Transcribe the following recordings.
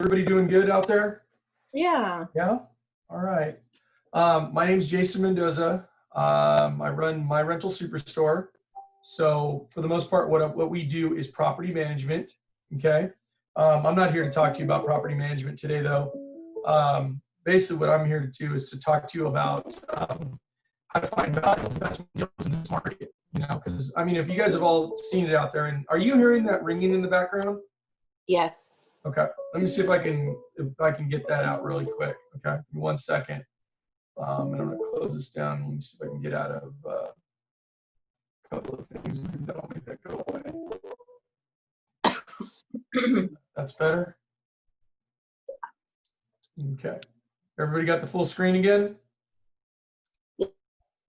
Everybody doing good out there? Yeah. Yeah? All right. My name is Jason Mendoza. I run My Rental Superstore. So for the most part, what we do is property management, okay? I'm not here to talk to you about property management today, though. Basically, what I'm here to do is to talk to you about how to find valuable investment deals in this market, because, I mean, if you guys have all seen it out there, and are you hearing that ringing in the background? Yes. Okay, let me see if I can get that out really quick. Okay, give me 1 second. And I'm gonna close this down. Let me see if I can get out of a couple of things that'll make that go away. That's better. Okay, everybody got the full screen again?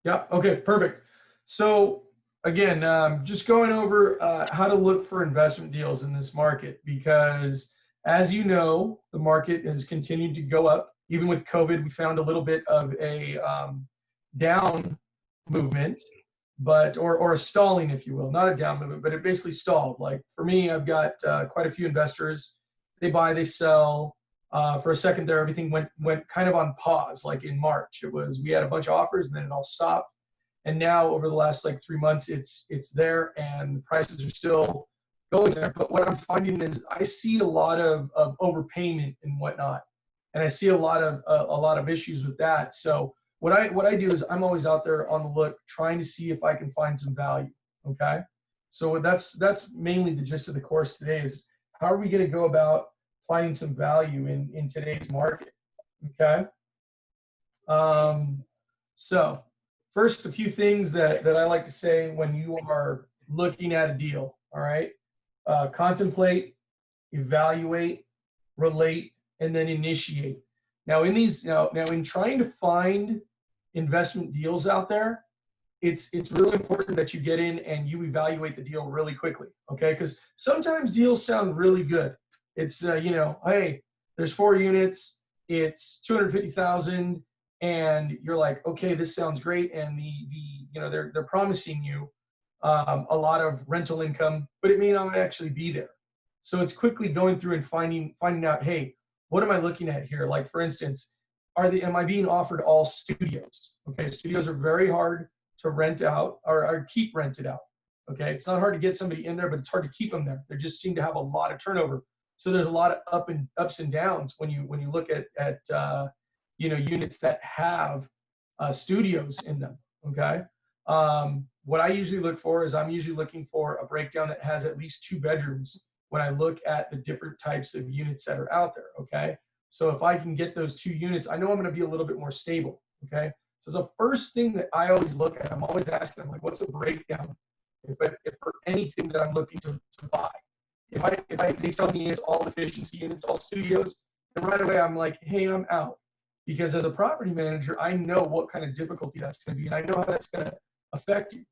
Yeah. Okay, perfect. So again, just going over how to look for investment deals in this market, because as you know, the market has continued to go up. Even with COVID, we found a little bit of a down movement, or a stalling, if you will, not a down movement, but it basically stalled. Like for me, I've got quite a few investors. They buy, they sell. For a second there, everything went kind of on pause. Like in March, we had a bunch of offers, and then it all stopped. And now over the last like 3 months, it's there, and the prices are still going there. But what I'm finding is I see a lot of overpayment and whatnot, and I see a lot of issues with that. So what I do is I'm always out there on the look, trying to see if I can find some value. Okay, so that's mainly the gist of the course today is how are we going to go about finding some value in today's market. Okay, so first, a few things that I like to say when you are looking at a deal. All right, contemplate, evaluate, relate, and then initiate. Now in trying to find investment deals out there, it's really important that you get in and you evaluate the deal really quickly, okay? Because sometimes deals sound really good. It's hey, there's 4 units, it's 250,000, and you're like, okay, this sounds great, and they're promising you a lot of rental income, but it may not actually be there. So it's quickly going through and finding out, hey, what am I looking at here? Like for instance, am I being offered all studios? Okay, studios are very hard to rent out or keep rented out. Okay, it's not hard to get somebody in there, but it's hard to keep them there. They just seem to have a lot of turnover. So there's a lot of ups and downs when you look at units that have studios in them. Okay, what I usually look for is I'm usually looking for a breakdown that has at least 2 bedrooms when I look at the different types of units that are out there. Okay, so if I can get those 2 units, I know I'm going to be a little bit more stable. Okay, so the first thing that I always look at, I'm always asking, I'm like, what's the breakdown? If for anything that I'm looking to buy, if they tell me it's all efficiency units, all studios, then right away I'm like, hey, I'm out. Because as a property manager, I know what kind of difficulty that's going to be, and I know how that's going to affect you.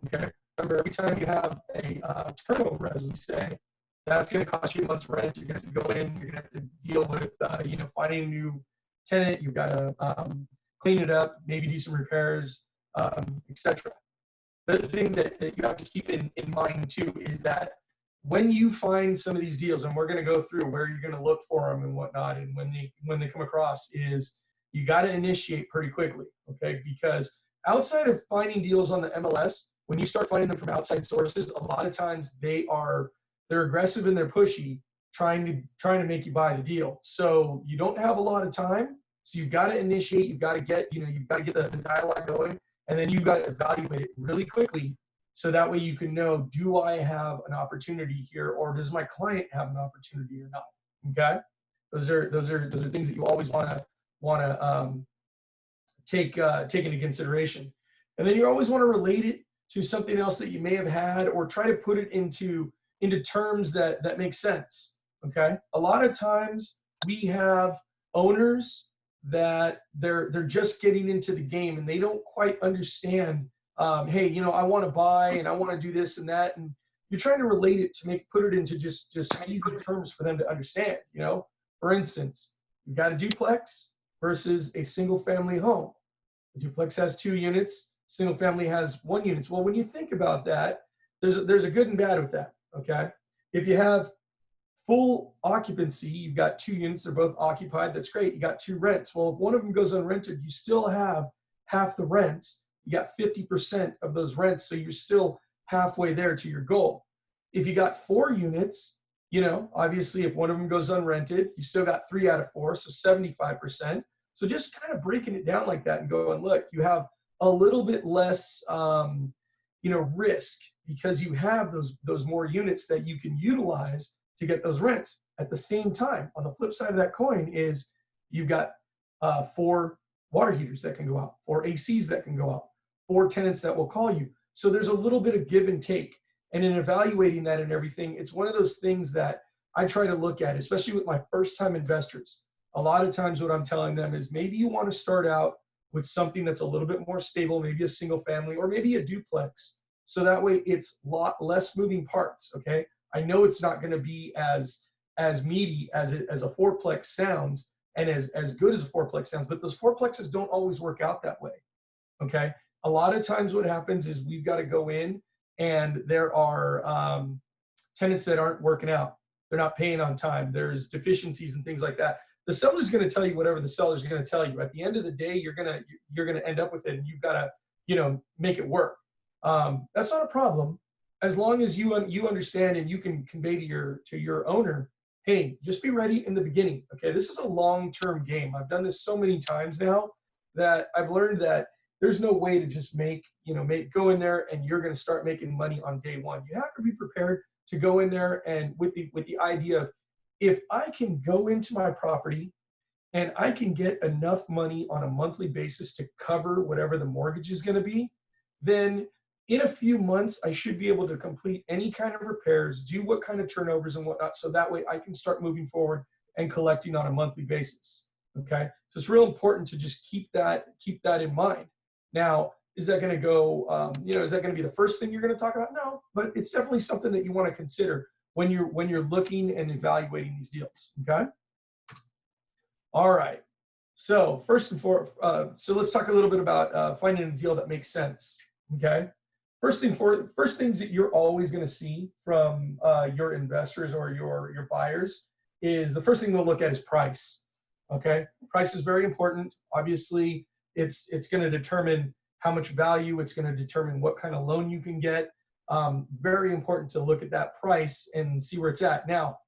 Okay, remember, every time you have a turnover, as we say, that's going to cost you a month's rent. You're going to have to go in. You're going to have to deal with finding a new tenant. You've got to clean it up, maybe do some repairs, etc. The thing that you have to keep in mind too is that when you find some of these deals, and we're going to go through where you're going to look for them and whatnot, and when they come across, is you got to initiate pretty quickly, okay? Because outside of finding deals on the MLS, when you start finding them from outside sources, a lot of times they're aggressive and they're pushy, trying to make you buy the deal. So you don't have a lot of time. So you've got to initiate. You've got to get the dialogue going, and then you've got to evaluate it really quickly. So that way you can know, do I have an opportunity here, or does my client have an opportunity or not? Okay, those are things that you always want to take into consideration. And then you always want to relate it to something else that you may have had, or try to put it into terms that make sense. Okay, a lot of times we have owners that they're just getting into the game, and they don't quite understand. Hey, I want to buy and I want to do this and that, and you're trying to relate it to put it into just easy terms for them to understand. For instance, you've got a duplex versus a single family home. The duplex has 2 units. Single family has 1 unit. Well, when you think about that, there's a good and bad with that. Okay, if you have full occupancy, you've got 2 units, they're both occupied, that's great. You got 2 rents. Well, if one of them goes unrented, you still have half the rents. You got 50% of those rents, so you're still halfway there to your goal. If you got 4 units, you know, obviously if one of them goes unrented, you still got 3 out of 4, so 75%. So just kind of breaking it down like that and going, look, you have a little bit less, you know, risk because you have those more units that you can utilize to get those rents. At the same time, on the flip side of that coin is you've got 4 water heaters that can go out, 4 ACs that can go out, 4 tenants that will call you. So there's a little bit of give and take. And in evaluating that and everything, it's one of those things that I try to look at, especially with my first time investors. A lot of times what I'm telling them is maybe you want to start out with something that's a little bit more stable, maybe a single family or maybe a duplex. So that way it's a lot less moving parts, okay? I know it's not going to be as meaty as a fourplex sounds and as good as a fourplex sounds, but those fourplexes don't always work out that way, okay? A lot of times what happens is we've got to go in and there are tenants that aren't working out. They're not paying on time. There's deficiencies and things like that. The seller's going to tell you whatever the seller's going to tell you. At the end of the day, you're gonna end up with it, and you've got to, you know, make it work. That's not a problem, as long as you understand and you can convey to your owner, hey, just be ready in the beginning. Okay, this is a long-term game. I've done this so many times now that I've learned that there's no way to just go in there and you're going to start making money on day one. You have to be prepared to go in there and with the idea of, if I can go into my property and I can get enough money on a monthly basis to cover whatever the mortgage is going to be, then in a few months, I should be able to complete any kind of repairs, do what kind of turnovers and whatnot, so that way I can start moving forward and collecting on a monthly basis. Okay, so it's real important to just keep that in mind. Now, is that going to go? Is that going to be the first thing you're going to talk about? No, but it's definitely something that you want to consider when you're looking and evaluating these deals. Okay. All right. So first and foremost, so let's talk a little bit about finding a deal that makes sense. Okay. First things that you're always going to see from your investors or your buyers is, the first thing they'll look at is price. Okay. Price is very important. Obviously, it's going to determine how much value. It's going to determine what kind of loan you can get. Very important to look at that price and see where it's at. Now,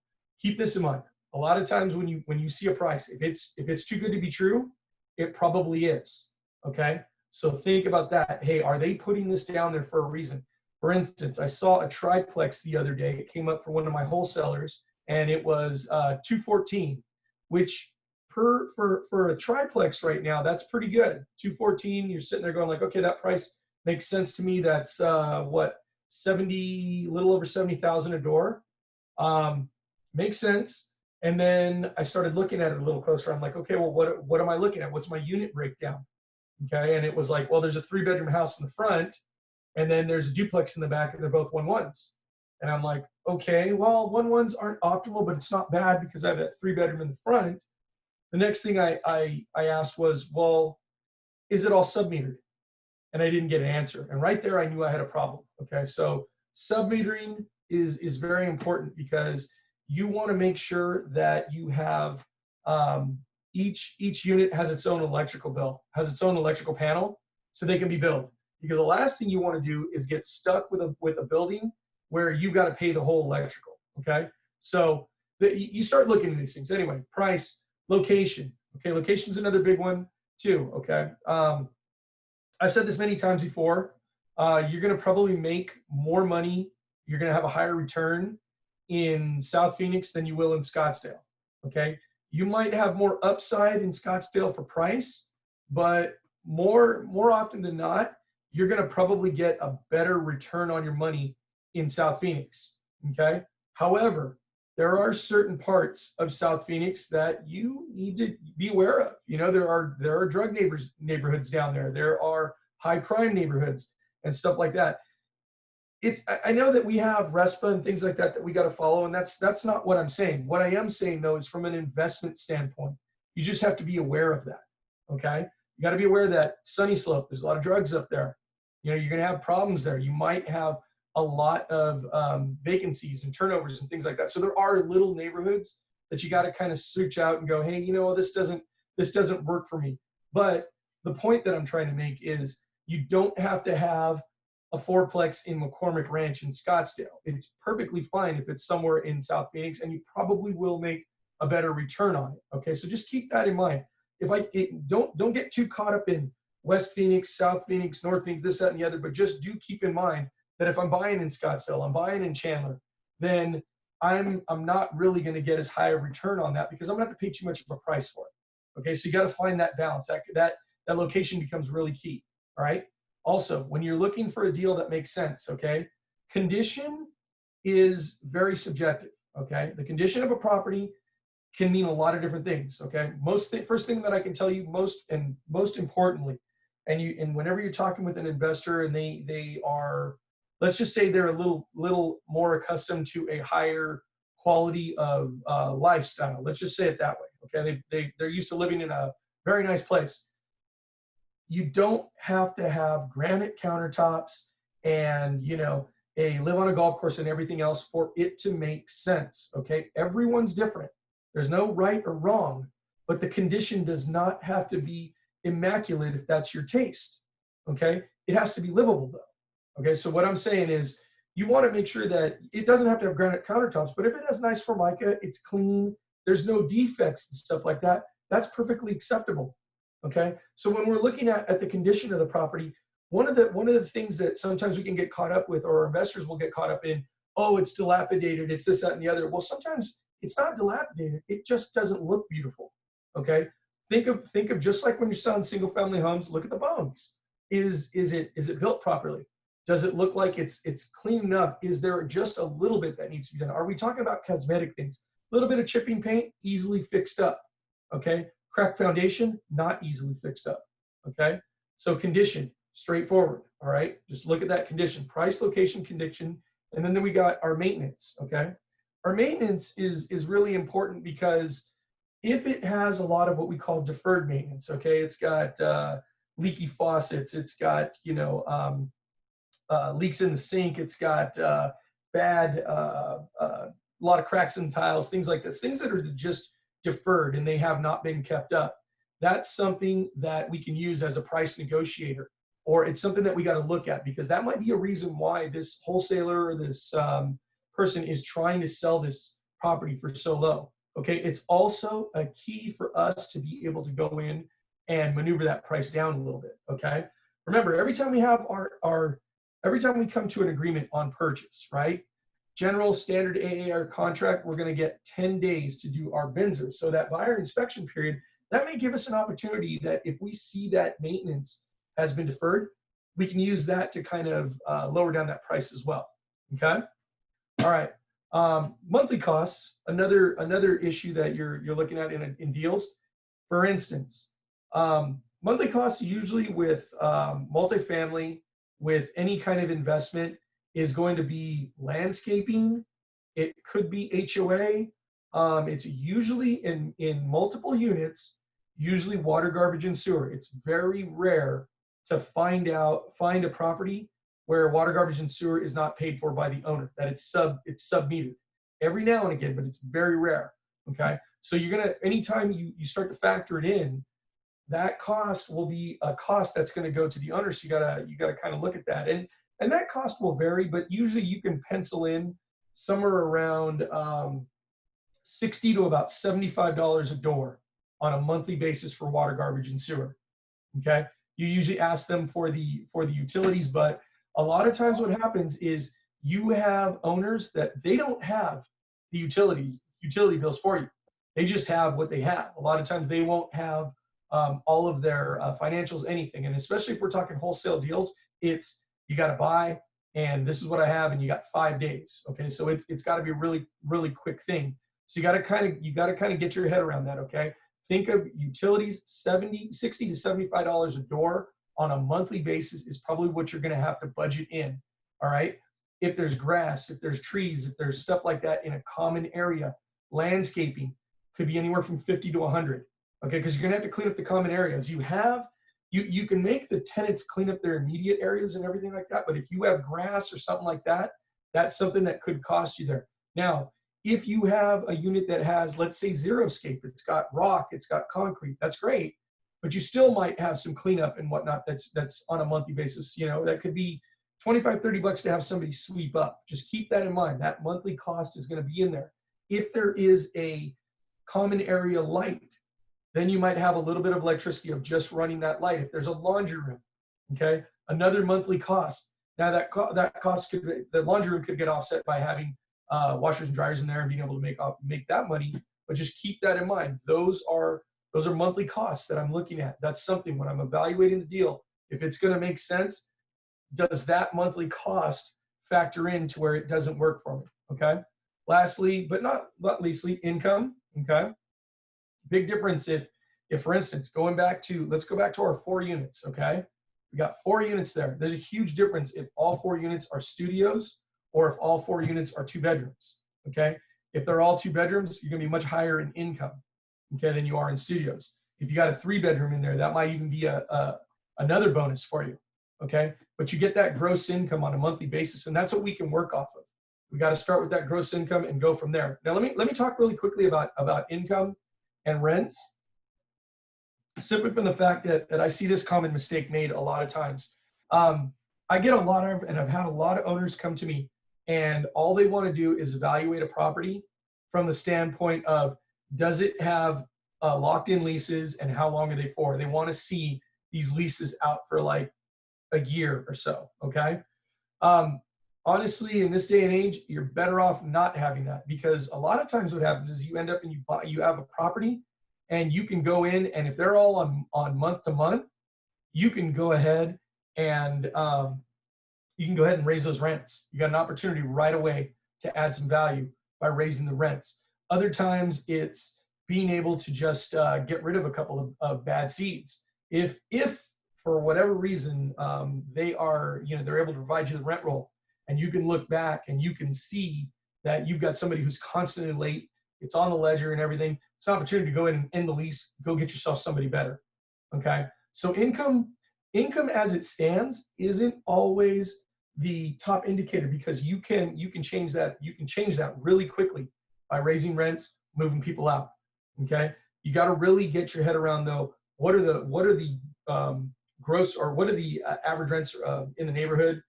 keep this in mind. A lot of times when you see a price, if it's too good to be true, it probably is. Okay, so think about that. Hey, are they putting this down there for a reason? For instance, I saw a triplex the other day. It came up for one of my wholesalers, and it was 214, which for a triplex right now, that's pretty good. 214. You're sitting there going like, okay, that price makes sense to me. That's what, 70, little over 70,000 a door. Makes sense. And then I started looking at it a little closer. I'm like, okay, well, what am I looking at? What's my unit breakdown? Okay, and it was like, well, there's a 3-bedroom house in the front, and then there's a duplex in the back, and they're both 1-1s. And I'm like, okay, well, 1-1s aren't optimal, but it's not bad because I have that 3-bedroom in the front. The next thing I asked was, well, is it all submetered? And I didn't get an answer. And right there, I knew I had a problem. Okay, so submetering is very important because you want to make sure that you have each unit has its own electrical bill, has its own electrical panel, so they can be billed. Because the last thing you want to do is get stuck with a building where you've got to pay the whole electrical. Okay, so you start looking at these things. Anyway, price, location. Okay, location's another big one too. Okay, I've said this many times before. You're going to probably make more money. You're going to have a higher return in South Phoenix than you will in Scottsdale. Okay, you might have more upside in Scottsdale for price, but more often than not, you're going to probably get a better return on your money in South Phoenix. Okay, however, there are certain parts of South Phoenix that you need to be aware of. You know, there are drug neighborhoods down there. There are high crime neighborhoods and stuff like that. I know that we have RESPA and things like that we got to follow, and that's not what I'm saying. What I am saying though is from an investment standpoint, you just have to be aware of that. Okay, you got to be aware that Sunny Slope, there's a lot of drugs up there. You know, you're going to have problems there. You might have a lot of vacancies and turnovers and things like that. So there are little neighborhoods that you got to kind of search out and go, hey, you know, this doesn't work for me. But the point that I'm trying to make is you don't have to have a fourplex in McCormick Ranch in Scottsdale. It's perfectly fine if it's somewhere in South Phoenix, and you probably will make a better return on it. Okay, so just keep that in mind. Don't get too caught up in West Phoenix, South Phoenix, North Phoenix, this, that, and the other, but just do keep in mind that if I'm buying in Scottsdale, I'm buying in Chandler, then I'm not really going to get as high a return on that because I'm going to have to pay too much of a price for it. Okay, so you got to find that balance. That location becomes really key. All right. Also, when you're looking for a deal that makes sense, okay, condition is very subjective. Okay, the condition of a property can mean a lot of different things. Okay, first thing that I can tell you, most importantly, and whenever you're talking with an investor and they are, let's just say they're a little more accustomed to a higher quality of lifestyle. Let's just say it that way. Okay, they're used to living in a very nice place. You don't have to have granite countertops and, you know, live on a golf course and everything else for it to make sense. Okay, everyone's different. There's no right or wrong, but the condition does not have to be immaculate if that's your taste. Okay, it has to be livable though. Okay, so what I'm saying is you want to make sure that it doesn't have to have granite countertops, but if it has nice formica, it's clean, there's no defects and stuff like that, that's perfectly acceptable. Okay, so when we're looking at the condition of the property, one of the things that sometimes we can get caught up with, or investors will get caught up in, oh, it's dilapidated, it's this, that, and the other. Well, sometimes it's not dilapidated, it just doesn't look beautiful. Okay, think of just like when you're selling single family homes, look at the bones. Is it built properly? Does it look like it's clean enough? Is there just a little bit that needs to be done? Are we talking about cosmetic things? A little bit of chipping paint, easily fixed up. Okay, cracked foundation, not easily fixed up. Okay, so condition, straightforward. All right, just look at that condition: price, location, condition, and then we got our maintenance. Okay, our maintenance is really important because if it has a lot of what we call deferred maintenance, okay, it's got leaky faucets, it's got, you know, leaks in the sink, it's got bad a lot of cracks in tiles, things like this, things that are just deferred and they have not been kept up. That's something that we can use as a price negotiator, or it's something that we got to look at because that might be a reason why this wholesaler or this person is trying to sell this property for so low. Okay, it's also a key for us to be able to go in and maneuver that price down a little bit. Okay, remember, every time we have every time we come to an agreement on purchase, right? General standard AAR contract, we're going to get 10 days to do our BINSR. So that buyer inspection period, that may give us an opportunity that if we see that maintenance has been deferred, we can use that to kind of lower down that price as well. Okay. All right. Monthly costs, another issue that you're looking at in deals. For instance, monthly costs usually with multifamily, with any kind of investment, is going to be landscaping. It could be HOA. It's usually in multiple units, usually water, garbage, and sewer. It's very rare to find a property where water, garbage, and sewer is not paid for by the owner, that it's sub-metered. Every now and again, but it's very rare. Okay, so you're gonna, anytime you start to factor it in, that cost will be a cost that's going to go to the owner. So you gotta kind of look at that, and that cost will vary, but usually you can pencil in somewhere around $60 to about $75 a door on a monthly basis for water, garbage, and sewer. Okay, you usually ask them for the utilities, but a lot of times what happens is you have owners that they don't have the utility bills for you. They just have what they have. A lot of times they won't have all of their financials, anything. And especially if we're talking wholesale deals, it's you got to buy, and this is what I have, and you got 5 days. Okay, so it's got to be a really, really quick thing. So you got to kind of get your head around that. Okay, think of utilities, $60 to $75 a door on a monthly basis is probably what you're going to have to budget in. All right, if there's grass, if there's trees, if there's stuff like that in a common area, landscaping could be anywhere from 50 to 100. Okay, because you're gonna have to clean up the common areas. You have You can make the tenants clean up their immediate areas and everything like that, but if you have grass or something like that, that's something that could cost you there. Now, if you have a unit that has, let's say, xeriscape, it's got rock, it's got concrete, that's great, but you still might have some cleanup and whatnot that's on a monthly basis. You know, that could be 25, 30 bucks to have somebody sweep up. Just keep that in mind. That monthly cost is going to be in there. If there is a common area light, then you might have a little bit of electricity of just running that light. If there's a laundry room, okay, another monthly cost. Now that cost could be, the laundry room could get offset by having washers and dryers in there and being able to make that money. But just keep that in mind. Those are monthly costs that I'm looking at. That's something when I'm evaluating the deal. If it's going to make sense, does that monthly cost factor into where it doesn't work for me? Okay. Lastly, but not leastly, income. Okay. Big difference if for instance, let's go back to our 4 units. Okay. We got 4 units there. There's a huge difference if all 4 units are studios or if all 4 units are 2 bedrooms. Okay. If they're all 2 bedrooms, you're going to be much higher in income, okay, than you are in studios. If you got a 3-bedroom in there, that might even be another bonus for you. Okay. But you get that gross income on a monthly basis, and that's what we can work off of. We got to start with that gross income and go from there. Now, let me talk really quickly about income and rents, simply from the fact that I see this common mistake made a lot of times. I get a lot of, and I've had a lot of owners come to me, and all they want to do is evaluate a property from the standpoint of, does it have locked-in leases and how long are they for? They want to see these leases out for like a year or so, okay? Honestly, in this day and age, you're better off not having that, because a lot of times what happens is you end up and you have a property and you can go in, and if they're all on month to month, you can go ahead and raise those rents. You got an opportunity right away to add some value by raising the rents. Other times it's being able to just get rid of a couple of bad seeds. If for whatever reason they're able to provide you the rent roll, and you can look back and you can see that you've got somebody who's constantly late, it's on the ledger and everything, it's an opportunity to go in and end the lease, go get yourself somebody better, okay? So income as it stands isn't always the top indicator, because you can change that really quickly by raising rents, moving people out, okay? You got to really get your head around, though, what are the gross, or what are the average rents in the neighborhood,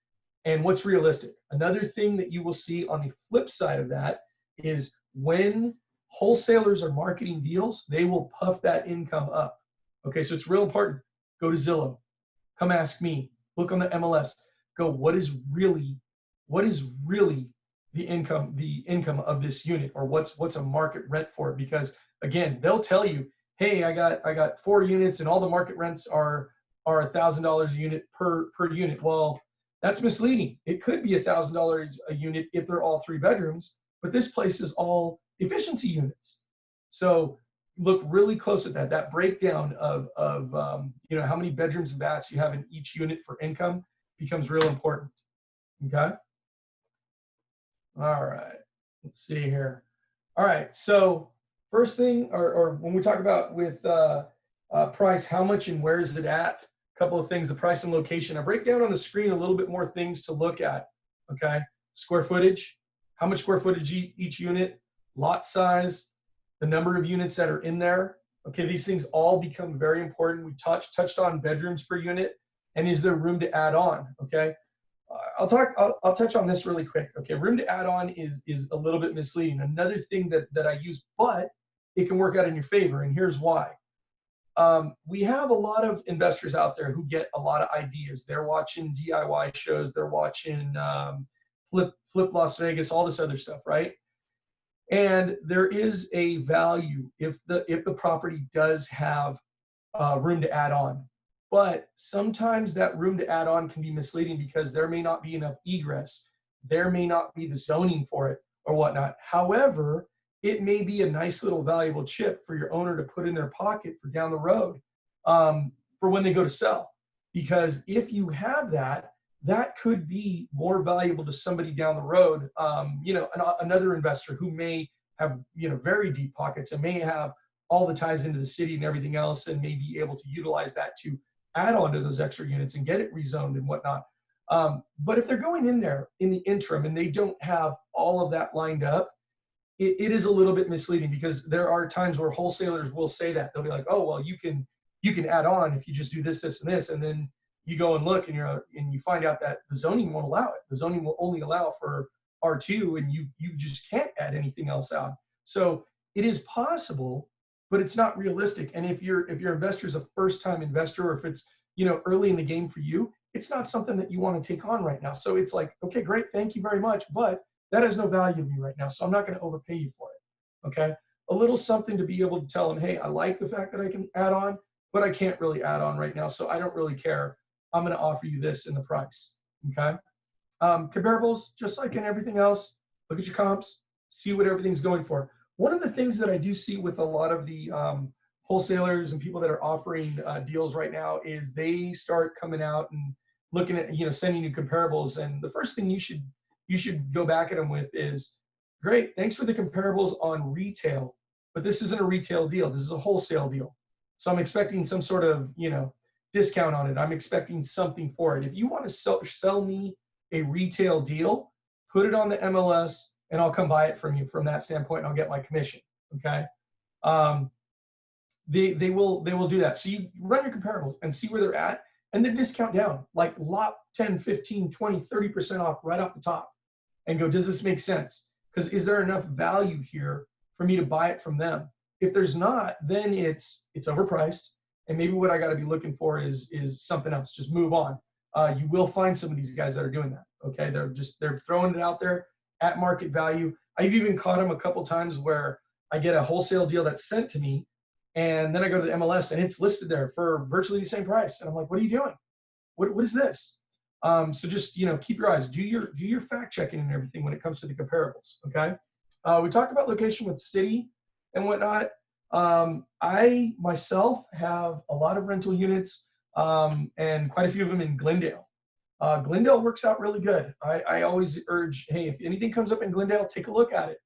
and what's realistic. Another thing that you will see on the flip side of that is when wholesalers are marketing deals, they will puff that income up. Okay, so it's real important. Go to Zillow, come ask me, look on the MLS, go, what is really the income of this unit, or what's a market rent for it? Because again, they'll tell you, hey, I got 4 units and all the market rents are $1,000 a unit per unit. Well, that's misleading. It could be $1,000 a unit if they're all 3 bedrooms, but this place is all efficiency units. So look really close at that breakdown of how many bedrooms and baths you have in each unit for income becomes real important. Okay. All right. Let's see here. All right. So first thing, or when we talk about with price, how much and where is it at? Couple of things, the price and location. I break down on the screen a little bit more things to look at. Okay, square footage, how much square footage each unit, lot size, the number of units that are in there. Okay, these things all become very important. We touched on bedrooms per unit, and is there room to add on? Okay, I'll touch on this really quick. Okay, room to add on is a little bit misleading. Another thing that I use, but it can work out in your favor, and here's why. We have a lot of investors out there who get a lot of ideas. They're watching DIY shows, they're watching Flip Las Vegas, all this other stuff, right? And there is a value if the property does have room to add on. But sometimes that room to add on can be misleading because there may not be enough egress. There may not be the zoning for it or whatnot. However, it may be a nice little valuable chip for your owner to put in their pocket for down the road for when they go to sell. Because if you have that, that could be more valuable to somebody down the road. Another investor who may have, very deep pockets and may have all the ties into the city and everything else, and may be able to utilize that to add on to those extra units and get it rezoned and whatnot. But if they're going in there in the interim and they don't have all of that lined up, it is a little bit misleading, because there are times where wholesalers will say that. They'll be like, oh, well, you can add on if you just do this, this, and this. And then you go and look, and you find out that the zoning won't allow it. The zoning will only allow for R2, and you just can't add anything else out. So it is possible, but it's not realistic. And if your investor is a first-time investor, or if it's early in the game for you, it's not something that you want to take on right now. So it's like, okay, great, thank you very much, but that has no value to me right now, so I'm not going to overpay you for it. Okay, a little something to be able to tell them, hey, I like the fact that I can add on, but I can't really add on right now, so I don't really care. I'm going to offer you this in the price. Okay. Comparables, just like in everything else, look at your comps, see what everything's going for. One of the things that I do see with a lot of the wholesalers and people that are offering deals right now is they start coming out and looking at, sending you comparables. And the first thing you should go back at them with is, great, thanks for the comparables on retail, but this isn't a retail deal. This is a wholesale deal. So I'm expecting some sort of, discount on it. I'm expecting something for it. If you want to sell me a retail deal, put it on the MLS and I'll come buy it from you from that standpoint, and I'll get my commission. Okay. They will do that. So you run your comparables and see where they're at, and then discount down, like lop 10, 15, 20, 30% off right off the top, and go, does this make sense? Because is there enough value here for me to buy it from them? If there's not, then it's overpriced. And maybe what I got to be looking for is something else. Just move on. You will find some of these guys that are doing that. Okay, they're throwing it out there at market value. I've even caught them a couple times where I get a wholesale deal that's sent to me, and then I go to the MLS and it's listed there for virtually the same price. And I'm like, what are you doing? What is this? So just keep your eyes. Do your fact checking and everything when it comes to the comparables. Okay. We talked about location with city and whatnot. I myself have a lot of rental units, and quite a few of them in Glendale. Glendale works out really good. I always urge, hey, if anything comes up in Glendale, take a look at it.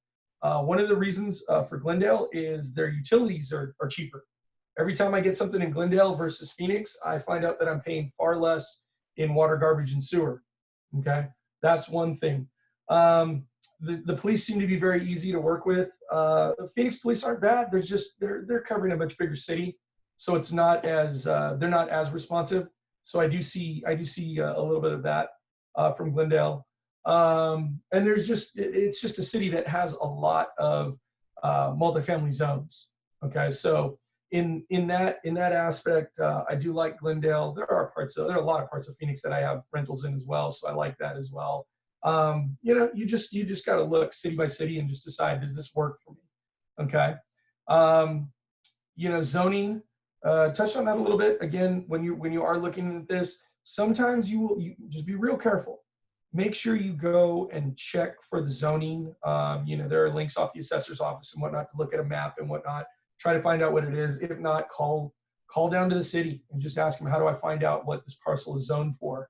One of the reasons for Glendale is their utilities are cheaper. Every time I get something in Glendale versus Phoenix, I find out that I'm paying far less in water, garbage, and sewer. Okay, that's one thing. The police seem to be very easy to work with. The Phoenix police aren't bad. There's just they're covering a much bigger city, so it's not as they're not as responsive. So I do see a little bit of that from Glendale. And it's just a city that has a lot of multifamily zones. Okay, so in that aspect, I do like Glendale. There are a lot of parts of Phoenix that I have rentals in as well, so I like that as well. You just got to look city by city and just decide, does this work for me? Okay. Zoning, touched on that a little bit. Again, when you are looking at this, sometimes you just be real careful. Make sure you go and check for the zoning. There are links off the assessor's office and whatnot to look at a map and whatnot, try to find out what it is. If not, call down to the city and just ask them, how do I find out what this parcel is zoned for?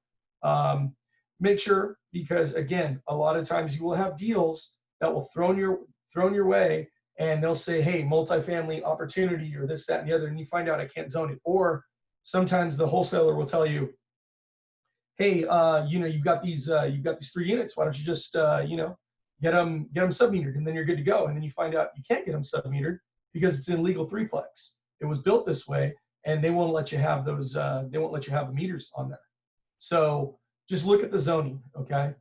Make sure, because again, a lot of times you will have deals that will thrown your way, and they'll say, hey, multifamily opportunity or this, that, and the other, and you find out I can't zone it. Or sometimes the wholesaler will tell you, hey, you've got these 3 units. Why don't you just get them submetered, and then you're good to go. And then you find out you can't get them submetered because it's an illegal threeplex. It was built this way, and they won't let you have those. They won't let you have the meters on there. So just look at the zoning, okay?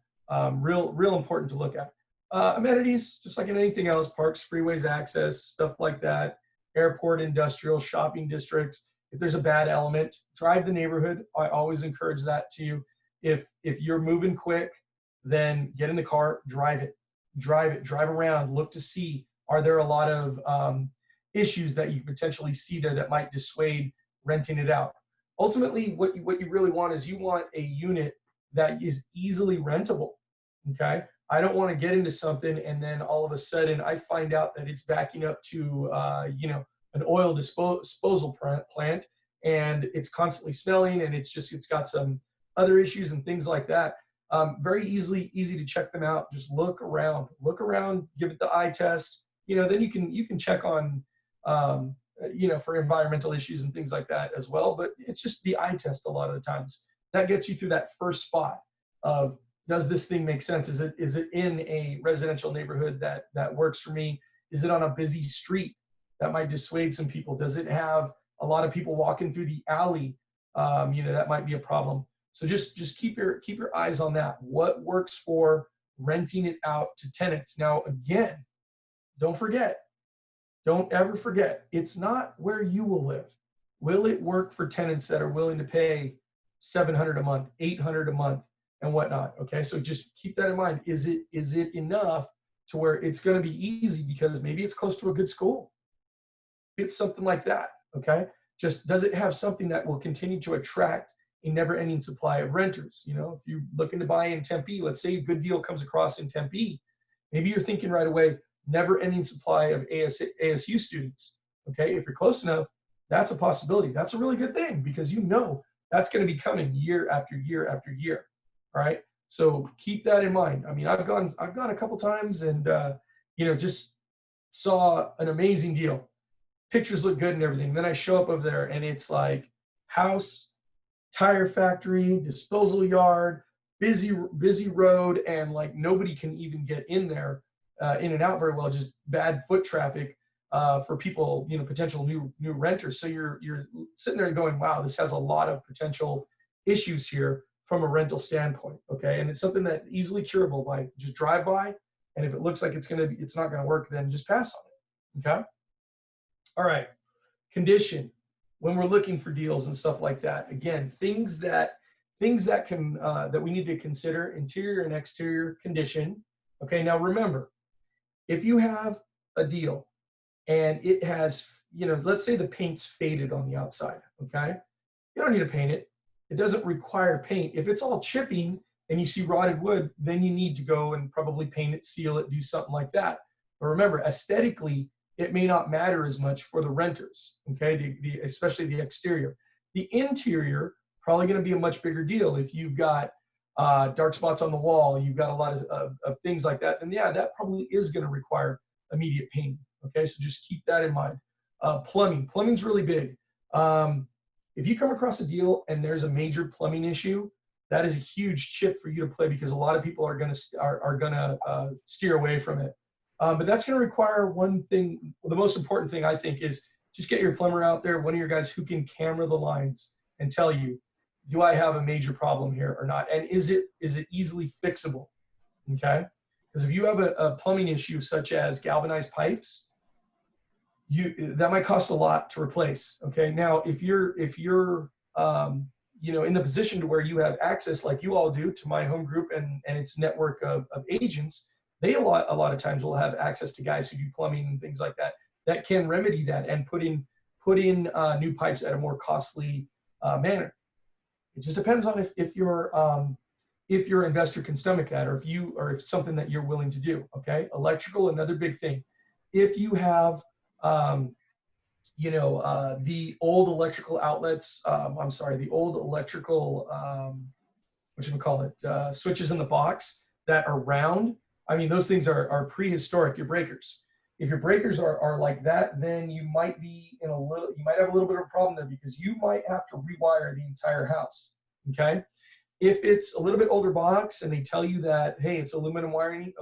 Real important to look at. Amenities, just like in anything else, parks, freeways, access, stuff like that, airport, industrial, shopping districts. If there's a bad element, drive the neighborhood. I always encourage that to you. If you're moving quick, then get in the car, drive around, look to see, are there a lot of issues that you potentially see there that might dissuade renting it out. Ultimately, what you really want is you want a unit that is easily rentable, okay? I don't want to get into something and then all of a sudden I find out that it's backing up to, an oil disposal plant, and it's constantly smelling, and it's got some other issues and things like that. Very easy to check them out. Just look around, give it the eye test. Then you can check on you know, for environmental issues and things like that as well. But it's just the eye test a lot of the times. That gets you through that first spot of, does this thing make sense? Is it in a residential neighborhood that works for me? Is it on a busy street? That might dissuade some people. Does it have a lot of people walking through the alley? You know, that might be a problem. So just keep your eyes on that. What works for renting it out to tenants? Now, again, don't ever forget, it's not where you will live. Will it work for tenants that are willing to pay $700 a month, $800 a month, and whatnot? Okay, so just keep that in mind. Is it enough to where it's going to be easy because maybe it's close to a good school? It's something like that. Okay, just does it have something that will continue to attract a never-ending supply of renters? You know, if you're looking to buy in Tempe, let's say a good deal comes across in Tempe, maybe you're thinking right away, never-ending supply of ASU students. Okay, if you're close enough, that's a possibility. That's a really good thing because you know that's going to be coming year after year after year. All right, so keep that in mind. I mean, I've gone a couple times and you know, just saw an amazing deal. Pictures look good and everything. Then I show up over there and it's like house, tire factory, disposal yard, busy road, and like nobody can even get in there, in and out very well. Just bad foot traffic for people, you know, potential new renters. So you're sitting there going, wow, this has a lot of potential issues here from a rental standpoint. Okay, and it's something that easily curable by just drive by, and if it looks like it's not gonna work, then just pass on it. Okay. All right. Condition. When we're looking for deals and stuff like that, again, things that can that we need to consider: interior and exterior condition. Okay. Now remember, if you have a deal and it has, you know, let's say the paint's faded on the outside. Okay. You don't need to paint it. It doesn't require paint. If it's all chipping and you see rotted wood, then you need to go and probably paint it, seal it, do something like that. But remember, aesthetically, it may not matter as much for the renters, okay? Especially the exterior. The interior, probably gonna be a much bigger deal. If you've got dark spots on the wall, you've got a lot of things like that, then yeah, that probably is gonna require immediate painting, okay? So just keep that in mind. Plumbing's really big. If you come across a deal and there's a major plumbing issue, that is a huge chip for you to play because a lot of people are gonna steer away from it. But that's going to require one thing. The most important thing, I think, is just get your plumber out there, one of your guys who can camera the lines and tell you, do I have a major problem here or not? And is it easily fixable? Okay, because if you have a plumbing issue such as galvanized pipes, that might cost a lot to replace. Okay, now if you're you know, in the position to where you have access like you all do to my home group and its network of agents, they a lot of times will have access to guys who do plumbing and things like that can remedy that and put in new pipes at a more costly manner. It just depends on if your investor can stomach that, or if something that you're willing to do. Okay, electrical, another big thing. If you have you know, the old electrical outlets, the old electrical switches in the box that are round. I mean, those things are prehistoric, your breakers. If your breakers are like that, then you might have a little bit of a problem there because you might have to rewire the entire house, okay? If it's a little bit older box and they tell you that, hey, it's aluminum wiring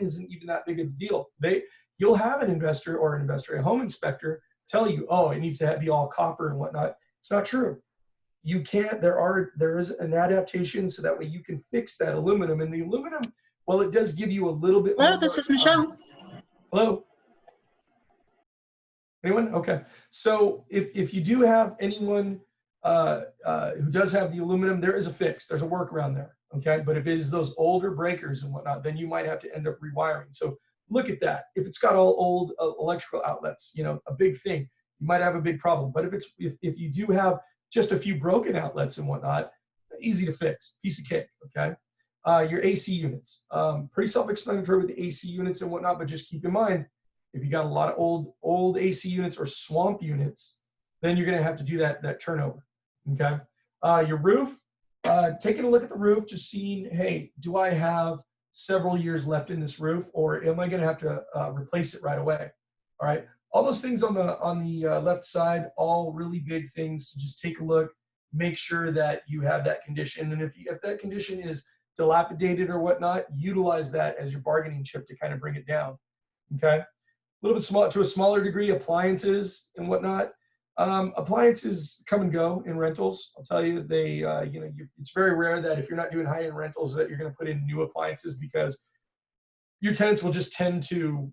isn't even that big of a deal. You'll have a home inspector tell you, oh, it needs to be all copper and whatnot. It's not true. You can't, there is an adaptation so that way you can fix that aluminum. And the aluminum, well, it does give you a little bit Hello, more, this is Michelle. Hello? Anyone? Okay. So if you do have anyone who does have the aluminum, there is a fix. There's a workaround there. Okay. But if it is those older breakers and whatnot, then you might have to end up rewiring. So look at that. If it's got all old electrical outlets, you know, a big thing, you might have a big problem. But if you do have just a few broken outlets and whatnot, easy to fix, piece of cake. Okay. Your AC units, pretty self-explanatory with the AC units and whatnot, but just keep in mind, if you got a lot of old AC units or swamp units, then you're going to have to do that turnover. Okay. Your roof, taking a look at the roof, just seeing, hey, do I have several years left in this roof, or am I going to have to replace it right away? All right. all those things on the left side, all really big things to just take a look, make sure that you have that condition. And if that condition is dilapidated or whatnot, utilize that as your bargaining chip to kind of bring it down. Okay. A little bit small to a smaller degree, appliances and whatnot. Appliances come and go in rentals. I'll tell you, it's very rare that if you're not doing high-end rentals that you're going to put in new appliances, because your tenants will just tend to,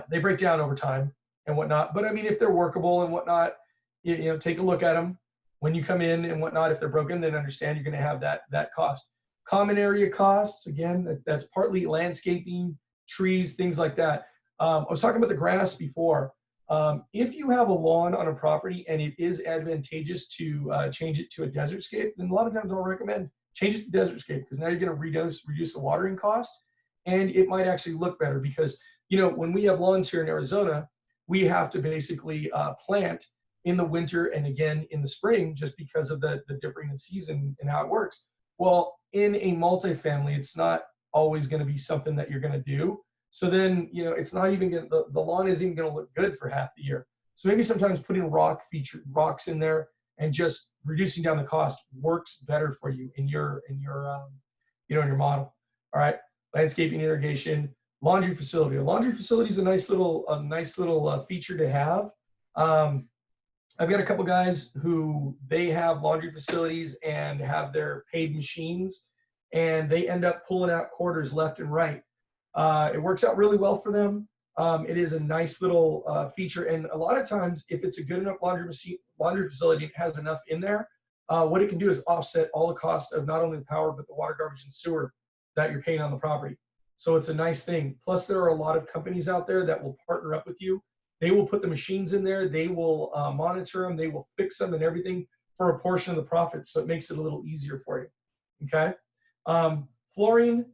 they break down over time and whatnot. But I mean, if they're workable and whatnot, take a look at them when you come in and whatnot. If they're broken, then understand you're going to have that cost. Common area costs, again, that's partly landscaping, trees, things like that. I was talking about the grass before. If you have a lawn on a property and it is advantageous to change it to a desert scape, then a lot of times I'll recommend change it to desert scape, because now you're going to reduce the watering cost, and it might actually look better. Because when we have lawns here in Arizona, we have to basically plant in the winter and again in the spring, just because of the differing in season and how it works. Well, in a multifamily, it's not always going to be something that you're going to do. So then, it's not even going to, the lawn isn't even going to look good for half the year. So maybe sometimes putting rocks in there and just reducing down the cost works better for you in your model. All right. Landscaping, irrigation, laundry facility. A laundry facility is a nice little feature to have. I've got a couple guys who they have laundry facilities and have their paid machines, and they end up pulling out quarters left and right. It works out really well for them. It is a nice little feature, and a lot of times, if it's a good enough laundry facility, it has enough in there. What it can do is offset all the cost of not only the power but the water, garbage, and sewer that you're paying on the property. So it's a nice thing. Plus, there are a lot of companies out there that will partner up with you. They will put the machines in there. They will monitor them. They will fix them and everything for a portion of the profit. So it makes it a little easier for you. Okay. Flooring,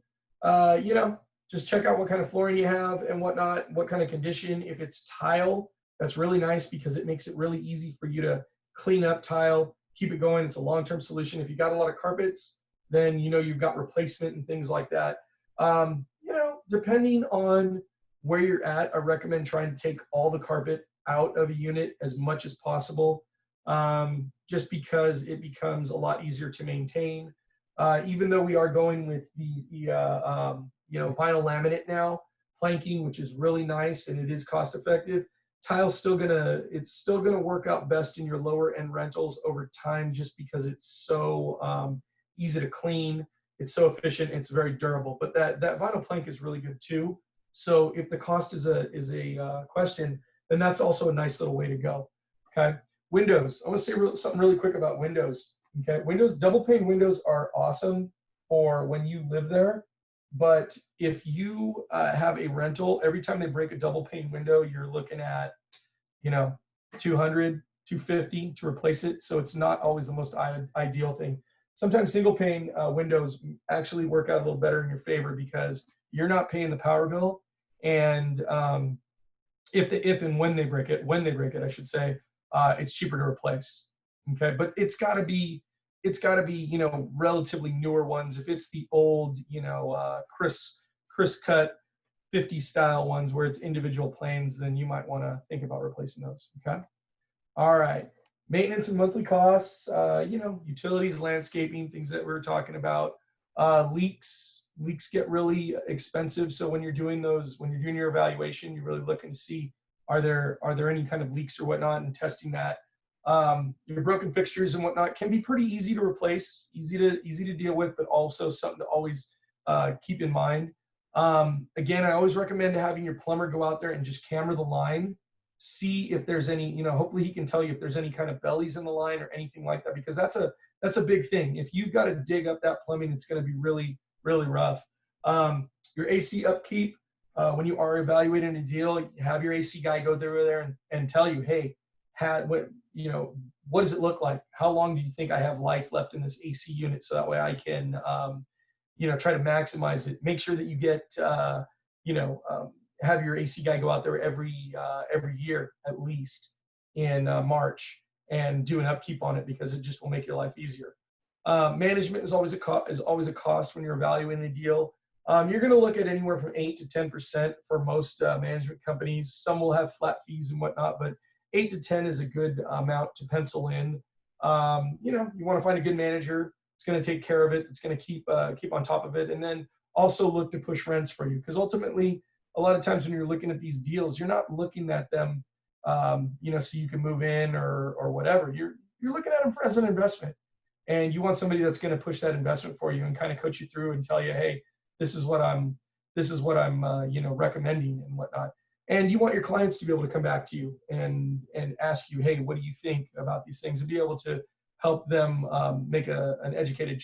just check out what kind of flooring you have and whatnot, what kind of condition. If it's tile, that's really nice, because it makes it really easy for you to clean up tile, keep it going. It's a long-term solution. If you got a lot of carpets, then you've got replacement and things like that. Depending on where you're at, I recommend trying to take all the carpet out of a unit as much as possible, just because it becomes a lot easier to maintain. Even though we are going with the vinyl laminate now, planking, which is really nice and it is cost effective, tile's still gonna work out best in your lower end rentals over time, just because it's so easy to clean, it's so efficient, it's very durable. But that vinyl plank is really good too. So if the cost is a question, then that's also a nice little way to go. Okay, windows. I want to say something really quick about windows. Okay, double pane windows are awesome for when you live there. But if you have a rental, every time they break a double pane window, you're looking at, $200, $250 to replace it. So it's not always the most ideal thing. Sometimes single pane windows actually work out a little better in your favor, because you're not paying the power bill, and if and when they break it, I should say, it's cheaper to replace. Okay, but it's got to be relatively newer ones. If it's the old Chris cut 50 style ones where it's individual planes, then you might want to think about replacing those. Okay, all right. Maintenance and monthly costs, utilities, landscaping, things that we were talking about. Leaks get really expensive. So when you're doing your evaluation, you're really looking to see, are there any kind of leaks or whatnot, and testing that. Your broken fixtures and whatnot can be pretty easy to replace, easy to deal with, but also something to always keep in mind. Again, I always recommend having your plumber go out there and just camera the line, see if there's any, hopefully he can tell you if there's any kind of bellies in the line or anything like that, because that's a big thing. If you've got to dig up that plumbing, it's going to be really, really rough. Your AC upkeep, when you are evaluating a deal, have your AC guy go through there and tell you, hey, what does it look like? How long do you think I have life left in this AC unit? So that way I can, try to maximize it. Make sure that you get, have your AC guy go out there every year at least in March and do an upkeep on it, because it just will make your life easier. Management is always a cost when you're evaluating a deal. You're going to look at anywhere from 8 to 10% for most management companies. Some will have flat fees and whatnot, but 8 to 10 is a good amount to pencil in. You know, you want to find a good manager. It's going to take care of it. It's going to keep on top of it, and then also look to push rents for you, because ultimately, a lot of times when you're looking at these deals, you're not looking at them, you know, so you can move in or whatever. You're looking at them as an investment, and you want somebody that's going to push that investment for you and kind of coach you through and tell you, hey, this is what I'm you know, recommending and whatnot. And you want your clients to be able to come back to you and ask you, hey, what do you think about these things, and be able to help them make an educated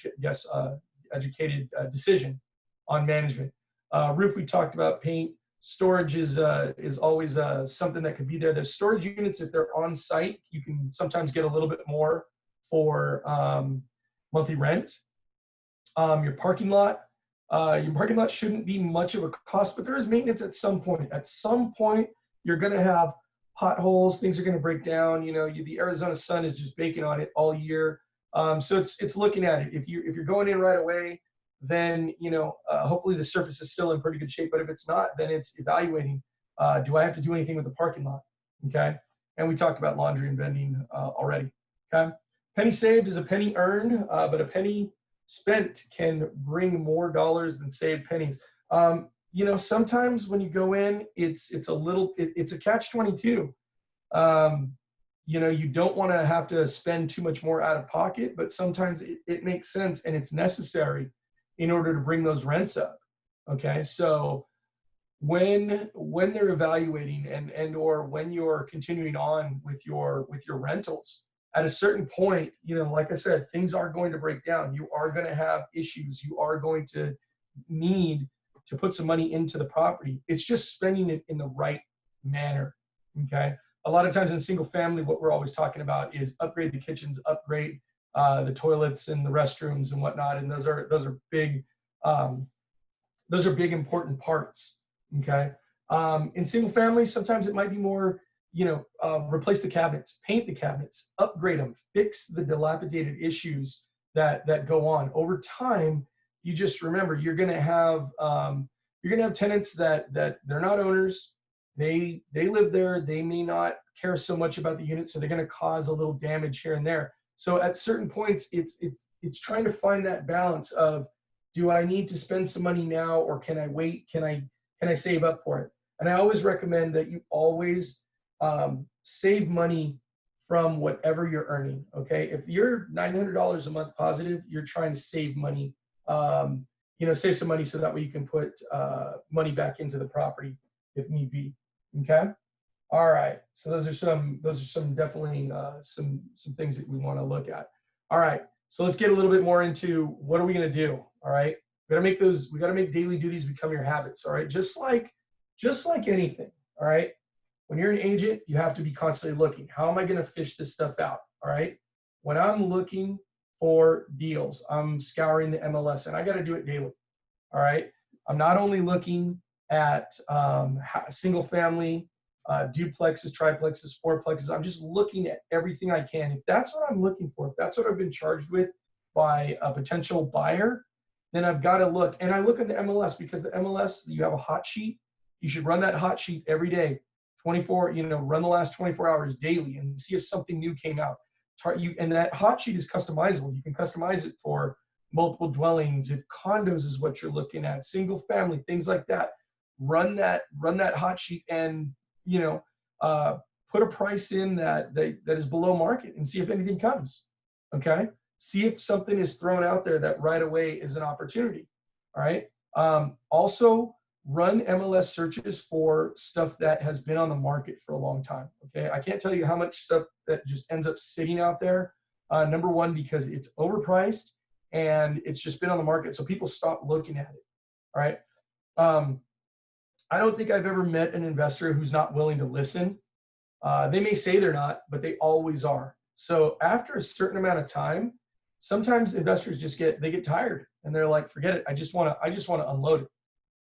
decision on management. Roof, we talked about. Paint. Storage is always something that could be there. The storage units, if they're on site, you can sometimes get a little bit more for monthly rent. Your parking lot shouldn't be much of a cost, but there is maintenance at some point. At some point, you're going to have potholes. Things are going to break down. You know, the Arizona sun is just baking on it all year. So it's looking at it. If you're going in right away, then, you know, hopefully the surface is still in pretty good shape. But if it's not, then it's evaluating. Do I have to do anything with the parking lot? Okay. And we talked about laundry and vending already. Okay. Penny saved is a penny earned, but a penny spent can bring more dollars than saved pennies. You know, sometimes when you go in, it's a catch-22. You know, you don't want to have to spend too much more out of pocket, but sometimes it makes sense and it's necessary in order to bring those rents up. Okay, so when they're evaluating and or when you're continuing on with your rentals, at a certain point, you know, like I said, things are going to break down. You are going to have issues. You are going to need to put some money into the property. It's just spending it in the right manner. Okay. A lot of times in single family, what we're always talking about is upgrade the kitchens, upgrade the toilets and the restrooms and whatnot. And those are big important parts. Okay. In single family, sometimes it might be more, you know, replace the cabinets, paint the cabinets, upgrade them, fix the dilapidated issues that go on over time. You just remember, you're going to have tenants that they're not owners. They live there. They may not care so much about the unit, so they're going to cause a little damage here and there. So at certain points, it's trying to find that balance of, do I need to spend some money now, or can I wait? Can I save up for it? And I always recommend that you always save money from whatever you're earning. Okay, if you're $900 a month positive, you're trying to save money. You know, save some money so that way you can put money back into the property if need be. Okay. All right. So those are some definitely some things that we want to look at. All right. So let's get a little bit more into what are we going to do. All right. We got to make daily duties become your habits. All right. Just like anything. All right. When you're an agent, you have to be constantly looking. How am I going to fish this stuff out? All right. When I'm looking for deals, I'm scouring the MLS, and I got to do it daily. All right. I'm not only looking at single family, duplexes, triplexes, fourplexes. I'm just looking at everything I can. If that's what I'm looking for, if that's what I've been charged with by a potential buyer, then I've got to look. And I look at the MLS, because the MLS, you have a hot sheet. You should run that hot sheet every day, 24, you know, run the last 24 hours daily and see if something new came out. And that hot sheet is customizable. You can customize it for multiple dwellings. If condos is what you're looking at, single family, things like that. Run that hot sheet and, you know, put a price in that is below market and see if anything comes. Okay. See if something is thrown out there that right away is an opportunity. All right. Also run MLS searches for stuff that has been on the market for a long time. Okay. I can't tell you how much stuff that just ends up sitting out there. Number one, because it's overpriced and it's just been on the market. So people stop looking at it. All right. I don't think I've ever met an investor who's not willing to listen. They may say they're not, but they always are. So after a certain amount of time, sometimes investors get tired and they're like, forget it. I just want to unload it.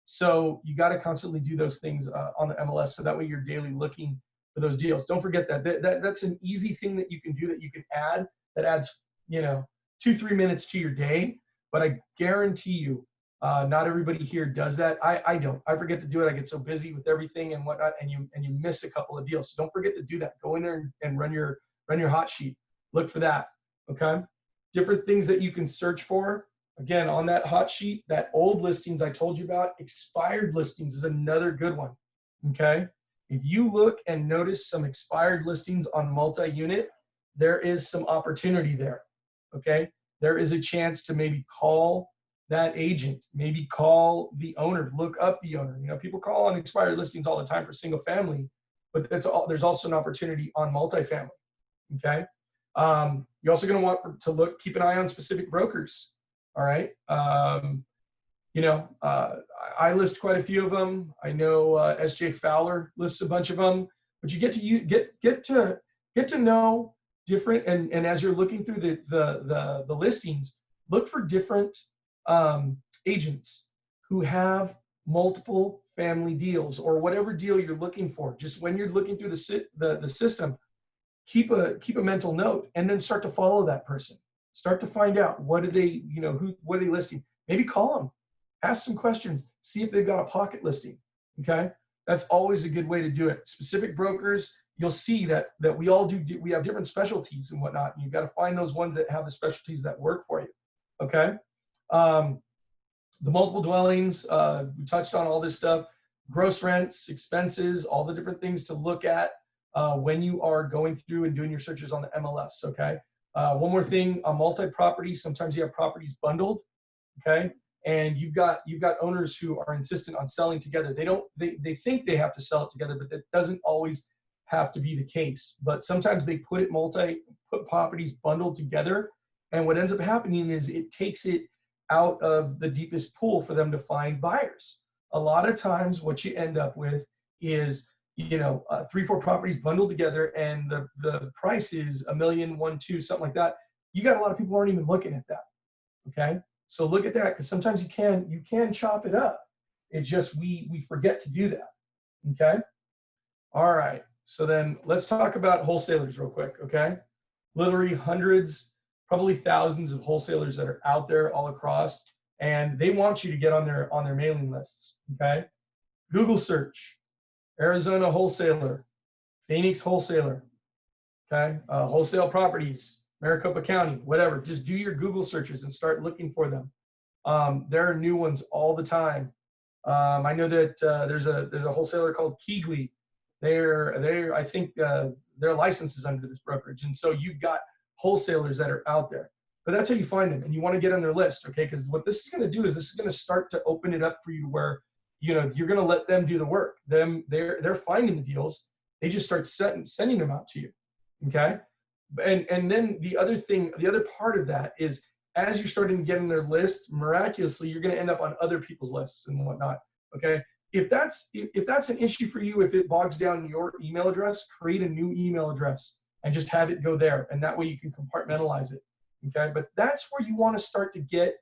So you got to constantly do those things on the MLS, so that way you're daily looking for those deals. Don't forget that's an easy thing that you can do, that you can add, that adds, you know, 2-3 minutes to your day. But I guarantee you, Not everybody here does that. I don't. I forget to do it. I get so busy with everything and whatnot, and you miss a couple of deals. So don't forget to do that. Go in there and run your hot sheet. Look for that. Okay. Different things that you can search for. Again, on that hot sheet, that old listings I told you about, expired listings is another good one. Okay. If you look and notice some expired listings on multi-unit, there is some opportunity there. Okay. There is a chance to maybe call that agent, maybe call the owner, look up the owner. You know, people call on expired listings all the time for single family, but there's also an opportunity on multifamily. Okay. You're also going to want to keep an eye on specific brokers. All right. You know, I list quite a few of them. I know S.J. Fowler lists a bunch of them, but you get to know different, and as you're looking through the listings, look for different agents who have multiple family deals or whatever deal you're looking for. Just when you're looking through the system, keep a mental note and then start to follow that person. Start to find out what are they, you know, what are they listing? Maybe call them, ask some questions, see if they've got a pocket listing. Okay, that's always a good way to do it. Specific brokers, you'll see that we all we have different specialties and whatnot. And you've got to find those ones that have the specialties that work for you. Okay. The multiple dwellings, we touched on all this stuff, gross rents, expenses, all the different things to look at when you are going through and doing your searches on the MLS. Okay. One more thing, on multi-property, sometimes you have properties bundled. Okay. And you've got owners who are insistent on selling together. They think they have to sell it together, but that doesn't always have to be the case. But sometimes they put properties bundled together. And what ends up happening is it takes it out of the deepest pool for them to find buyers. A lot of times what you end up with is, you know, 3-4 properties bundled together and the price is $1 million, 1, 2, something like that. You got a lot of people who aren't even looking at that. Okay. So look at that, because sometimes you can chop it up. It's just we forget to do that. Okay. All right. So then let's talk about wholesalers real quick. Okay. Literally hundreds, probably thousands of wholesalers that are out there all across, and they want you to get on their mailing lists. Okay. Google search, Arizona wholesaler, Phoenix wholesaler. Okay. Wholesale properties, Maricopa County, whatever. Just do your Google searches and start looking for them. There are new ones all the time. I know that there's a wholesaler called Keegley. I think their license is under this brokerage, and so you've got wholesalers that are out there. But that's how you find them, and you want to get on their list, okay? Because what this is going to do is this is going to start to open it up for you, where you're going to let them do the work. They're finding the deals. They just start sending them out to you, okay? And then the other part of that is, as you're starting to get in their list, miraculously, you're going to end up on other people's lists and whatnot. Okay. If that's an issue for you, if it bogs down your email address, create a new email address and just have it go there. And that way you can compartmentalize it. Okay. But that's where you want to start to get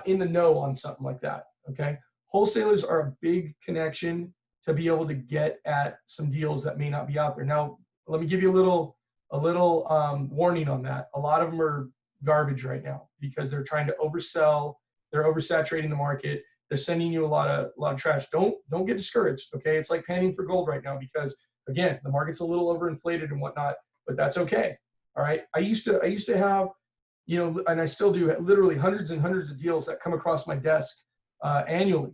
in the know on something like that. Okay. Wholesalers are a big connection to be able to get at some deals that may not be out there. Now, let me give you a little warning on that. A lot of them are garbage right now because they're trying to oversell. They're oversaturating the market. They're sending you a lot of trash. Don't get discouraged. Okay, it's like panning for gold right now because, again, the market's a little overinflated and whatnot, but that's okay. All right. I used to have, you know, and I still do, literally hundreds and hundreds of deals that come across my desk annually.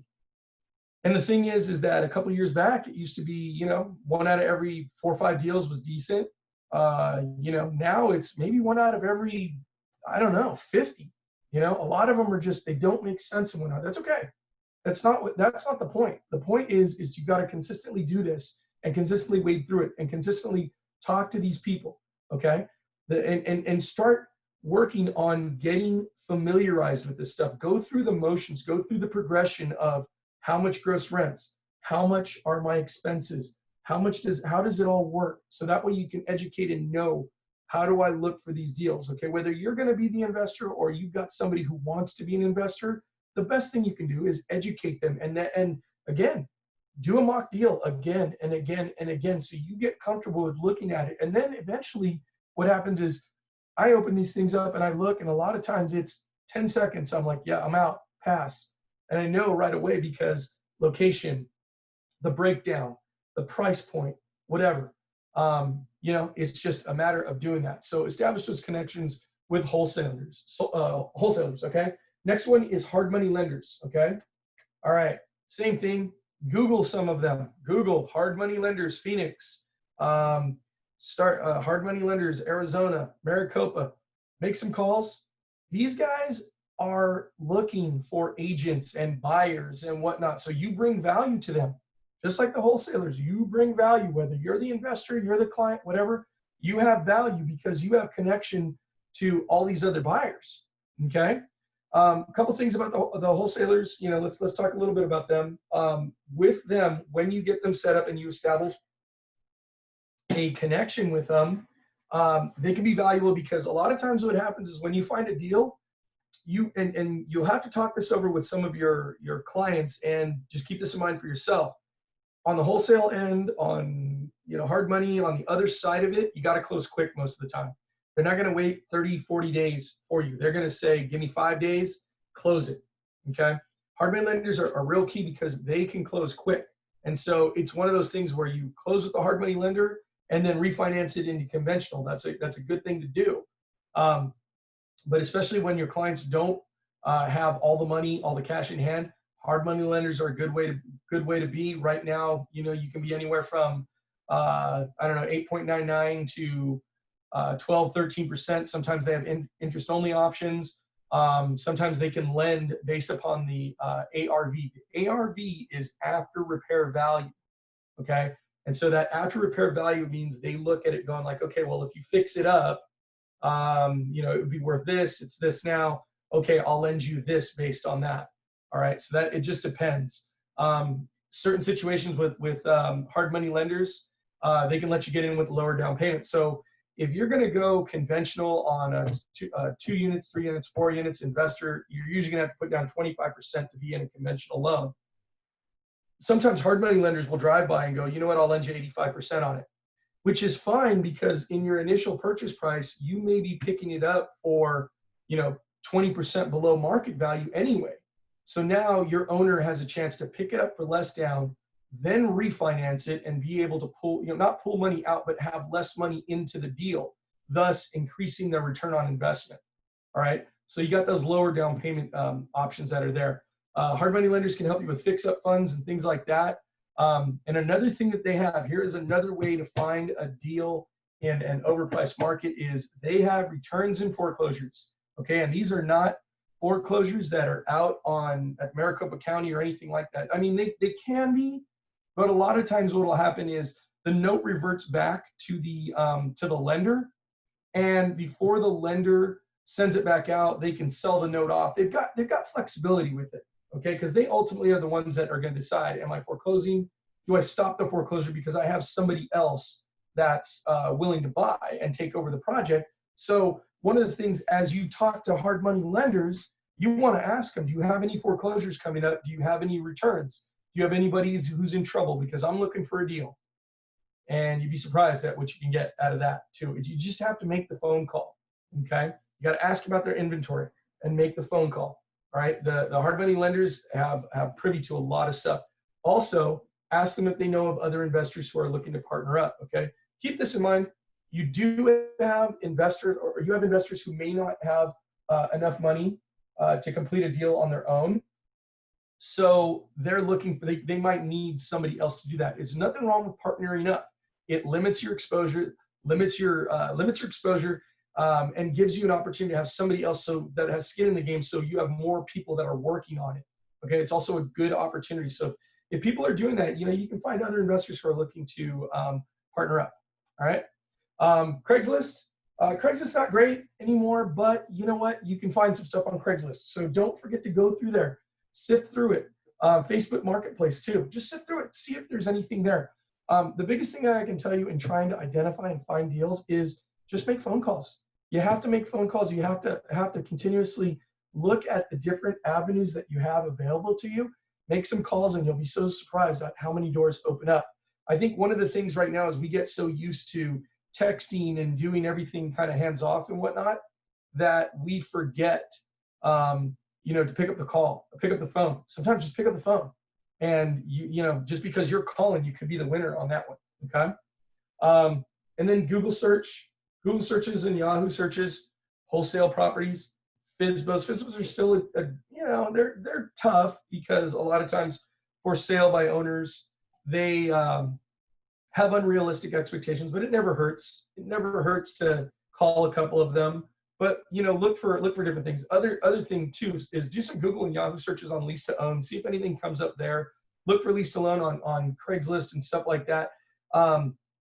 And the thing is that a couple of years back, it used to be, you know, 1 out of every 4 or 5 deals was decent. You know, now it's maybe 1 out of every, I don't know, 50. You know, a lot of them are just, they don't make sense and whatnot. That's okay. That's not the point. The point is you got to consistently do this and consistently wade through it and consistently talk to these people. Okay. And start working on getting familiarized with this stuff. Go through the motions, go through the progression of how much gross rents, how much are my expenses, how does it all work? So that way you can educate and know, how do I look for these deals? Okay, whether you're going to be the investor or you've got somebody who wants to be an investor, the best thing you can do is educate them. And again, do a mock deal again and again and again, so you get comfortable with looking at it. And then eventually what happens is I open these things up and I look, and a lot of times it's 10 seconds. I'm like, yeah, I'm out, pass. And I know right away because location, the breakdown, the price point, whatever. You know, it's just a matter of doing that. So establish those connections with wholesalers. So, wholesalers, okay? Next one is hard money lenders, okay? All right, same thing. Google some of them. Google hard money lenders, Phoenix. Start hard money lenders, Arizona, Maricopa. Make some calls. These guys are looking for agents and buyers and whatnot. So you bring value to them. Just like the wholesalers, you bring value, whether you're the investor, you're the client, whatever, you have value because you have connection to all these other buyers. Okay. A couple things about the wholesalers. You know, let's talk a little bit about them. With them, when you get them set up and you establish a connection with them, they can be valuable because a lot of times what happens is when you find a deal, and you'll have to talk this over with some of your clients and just keep this in mind for yourself. On the wholesale end, on hard money, on the other side of it, you got to close quick most of the time. They're not going to wait 30, 40 days for you. They're going to say, give me 5 days, close it. Okay. Hard money lenders are real key because they can close quick. And so it's one of those things where you close with the hard money lender and then refinance it into conventional. That's a good thing to do. But especially when your clients don't have all the money, all the cash in hand, hard money lenders are a good way to be right now. You know, you can be anywhere from, 8.99 to 12, 13%. Sometimes they have interest only options. Sometimes they can lend based upon the ARV. The ARV is after repair value. Okay. And so that after repair value means they look at it going like, okay, well, if you fix it up, it would be worth this. It's this now. Okay, I'll lend you this based on that. All right, so that it just depends. Certain situations with hard money lenders, they can let you get in with lower down payment. So if you're going to go conventional on a 2 units, 3 units, 4 units investor, you're usually going to have to put down 25% to be in a conventional loan. Sometimes hard money lenders will drive by and go, you know what, I'll lend you 85% on it, which is fine because in your initial purchase price, you may be picking it up for, 20% below market value anyway. So now your owner has a chance to pick it up for less down, then refinance it and be able to pull, not pull money out, but have less money into the deal, thus increasing their return on investment. All right. So you got those lower down payment options that are there. Hard money lenders can help you with fix up funds and things like that. And another thing that they have, here is another way to find a deal in an overpriced market, is they have returns and foreclosures. Okay. And these are not foreclosures that are out at Maricopa County or anything like that. I mean, they can be, but a lot of times what will happen is the note reverts back to the lender. And before the lender sends it back out, they can sell the note off. They've got flexibility with it. Okay, because they ultimately are the ones that are going to decide, am I foreclosing? Do I stop the foreclosure because I have somebody else that's willing to buy and take over the project? So one of the things, as you talk to hard money lenders, you want to ask them, do you have any foreclosures coming up? Do you have any returns? Do you have anybody who's in trouble? Because I'm looking for a deal. And you'd be surprised at what you can get out of that too. You just have to make the phone call. Okay, you got to ask about their inventory and make the phone call. All right, the hard money lenders have privy to a lot of stuff. Also, ask them if they know of other investors who are looking to partner up. Okay, keep this in mind. You do have investors, or you have investors who may not have enough money to complete a deal on their own. So they're they might need somebody else to do that. There's nothing wrong with partnering up. It limits your exposure, limits your exposure. And gives you an opportunity to have somebody else that has skin in the game, so you have more people that are working on it. Okay, it's also a good opportunity. So if people are doing that, you can find other investors who are looking to partner up. All right, Craigslist. Craigslist's not great anymore, but you know what? You can find some stuff on Craigslist. So don't forget to go through there, sift through it. Facebook Marketplace too. Just sift through it, see if there's anything there. The biggest thing that I can tell you in trying to identify and find deals is just make phone calls. You have to make phone calls. You have to continuously look at the different avenues that you have available to you. Make some calls and you'll be so surprised at how many doors open up. I think one of the things right now is we get so used to texting and doing everything kind of hands off and whatnot that we forget to pick up the call, pick up the phone. Sometimes just pick up the phone, and just because you're calling, you could be the winner on that one. Okay. And then Google searches and Yahoo searches, wholesale properties, FSBOs. FSBOs are still they're tough because a lot of times for sale by owners, they have unrealistic expectations, but it never hurts. It never hurts to call a couple of them. But look for different things. Other thing too is do some Google and Yahoo searches on lease to own. See if anything comes up there. Look for lease to own on Craigslist and stuff like that.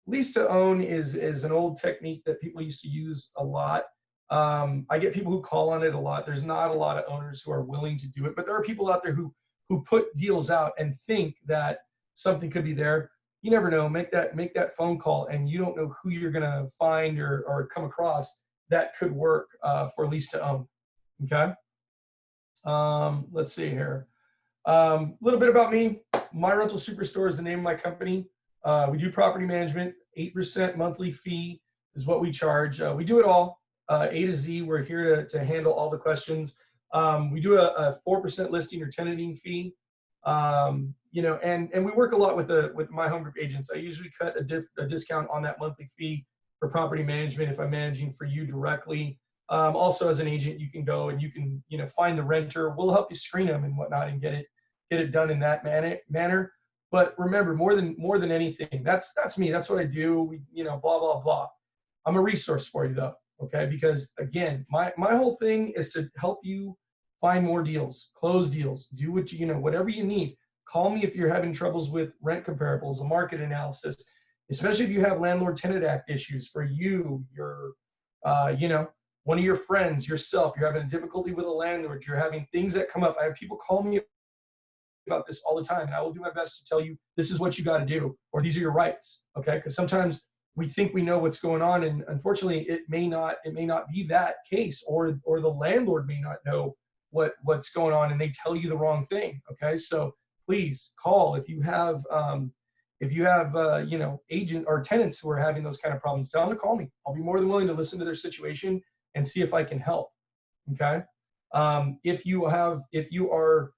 Lease to own is an old technique that people used to use a lot. I get people who call on it a lot. There's not a lot of owners who are willing to do it, but there are people out there who put deals out and think that something could be there. You never know. Make that phone call, and you don't know who you're gonna find or come across that could work for lease to own. Okay. Let's see here. A little bit about me. My Rental Superstore is the name of my company. We do property management. 8% monthly fee is what we charge. We do it all, A to Z. We're here to handle all the questions. We do a 4% listing or tenanting fee. And we work a lot with my home group agents. I usually cut a discount on that monthly fee for property management if I'm managing for you directly. Also, as an agent, you can go and you can find the renter. We'll help you screen them and whatnot and get it done in that manner. But remember, more than anything, that's me. That's what I do. Blah blah blah. I'm a resource for you though, okay? Because again, my whole thing is to help you find more deals, close deals, do what whatever you need. Call me if you're having troubles with rent comparables, a market analysis, especially if you have landlord-tenant act issues for you, your one of your friends, yourself. You're having difficulty with a landlord. You're having things that come up. I have people call me about this all the time, and I will do my best to tell you this is what you got to do, or these are your rights. Okay, because sometimes we think we know what's going on, and unfortunately, it may not be that case, or the landlord may not know what's going on, and they tell you the wrong thing. Okay, so please call if you have agent or tenants who are having those kind of problems. Tell them to call me. I'll be more than willing to listen to their situation and see if I can help. Okay, if you are,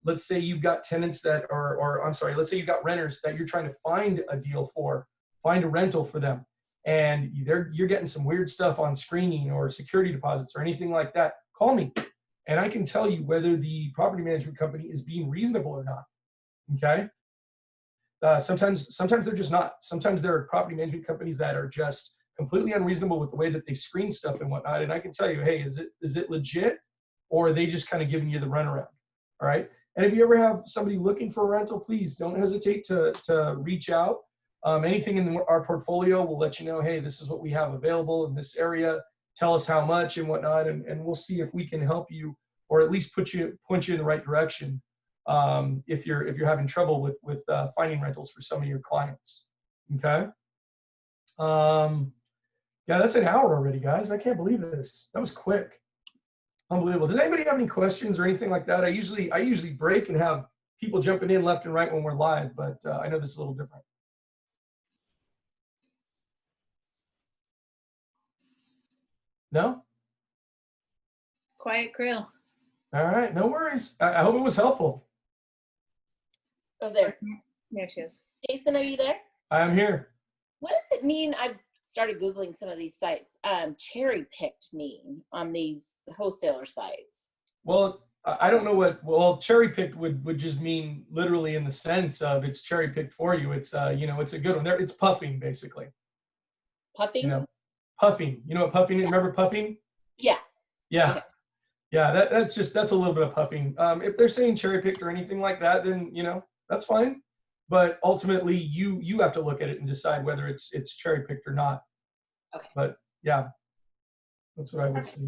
let's say you've got tenants let's say you've got renters that you're trying to find a deal for, find a rental for them, and you're getting some weird stuff on screening or security deposits or anything like that, call me, and I can tell you whether the property management company is being reasonable or not. Okay. Sometimes they're just not. Sometimes there are property management companies that are just completely unreasonable with the way that they screen stuff and whatnot. And I can tell you, hey, is it legit, or are they just kind of giving you the runaround? All right. And if you ever have somebody looking for a rental, please don't hesitate to reach out. Anything in our portfolio, we'll let you know, hey, this is what we have available in this area. Tell us how much and whatnot, and we'll see if we can help you, or at least point you in the right direction. If you're having trouble with finding rentals for some of your clients. Okay. Yeah, that's an hour already, guys. I can't believe this. That was quick. Unbelievable. Does anybody have any questions or anything like that? I usually break and have people jumping in left and right when we're live, but I know this is a little different. No? Quiet crew. All right, no worries. I hope it was helpful. Oh, there she is. Jason, are you there? I'm here. What does it mean? I've started Googling some of these sites. Cherry picked mean on these wholesaler sites. Well, I don't know well, cherry picked would just mean literally in the sense of it's cherry picked for you. It's it's a good one. It's puffing basically. Puffing? Puffing. You know what puffing is? Remember puffing? Yeah. Yeah. Okay. Yeah, that's a little bit of puffing. If they're saying cherry picked or anything like that, then that's fine. But ultimately, you have to look at it and decide whether it's cherry picked or not. Okay. But yeah, that's what I would say.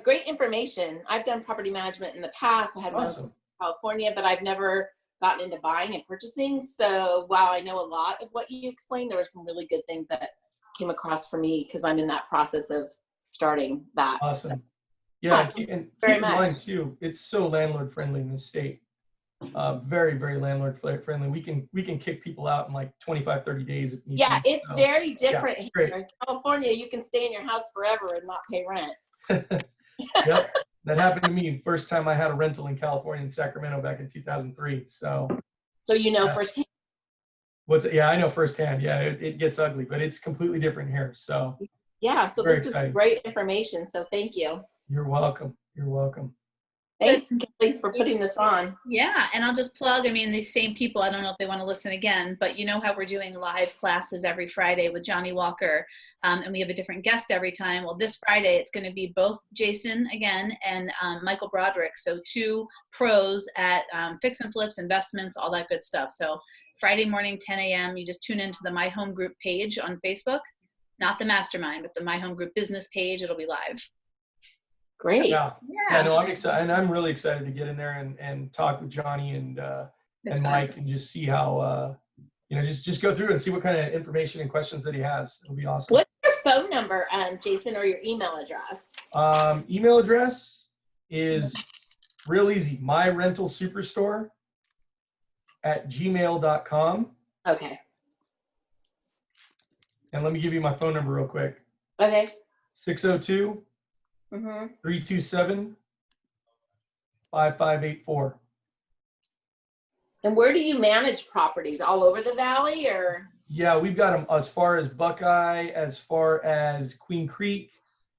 Great information. I've done property management in the past. I had my own in California, but I've never gotten into buying and purchasing. So while I know a lot of what you explained, there were some really good things that came across for me because I'm in that process of starting that. Awesome. So. Yeah, Awesome. and keep Very in much. mind too, it's so landlord friendly in this state. Very, very landlord friendly. We can kick people out in like 25, 30 days if need Yeah, be. it's very different here. Great. In California, you can stay in your house forever and not pay rent. Yep. That happened to me first time I had a rental in California in Sacramento back in 2003. So you know yeah. firsthand. Yeah, I know firsthand. Yeah, it gets ugly, but it's completely different here. So Yeah, so very this exciting. is great information. So thank you. You're welcome. You're welcome. Thanks, Kelly, for putting this on. Yeah, and I'll just plug, I mean, these same people, I don't know if they want to listen again, but you know how we're doing live classes every Friday with Johnny Walker, and we have a different guest every time. Well, this Friday, it's going to be both Jason again and Michael Broderick, so two pros at fix and flips, investments, all that good stuff. So Friday morning, 10 a.m., you just tune into the My Home Group page on Facebook, not the mastermind, but the My Home Group business page. It'll be live. Great. Yeah. No, I'm excited, and I'm really excited to get in there and talk with Johnny and Mike and just see how just go through and see what kind of information and questions that he has. It'll be awesome. What's your phone number, Jason, or your email address? Email address is real easy. myrentalsuperstore@gmail.com. Okay. And let me give you my phone number real quick. Okay. 602 327-5584. And where do you manage properties? All over the valley, or? Yeah, we've got them as far as Buckeye, as far as Queen Creek,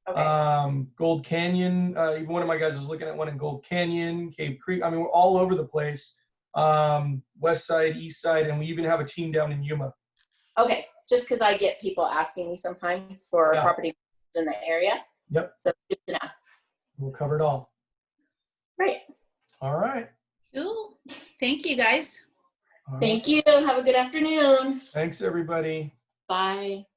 Okay. Gold Canyon. Even one of my guys was looking at one in Gold Canyon, Cave Creek. I mean, we're all over the place. West side, east side, and we even have a team down in Yuma. Okay, just because I get people asking me sometimes for property in the area. Yep. So good to know. We'll cover it all. Great. All right. Cool. Thank you, guys. Thank you. Have a good afternoon. Thanks, everybody. Bye.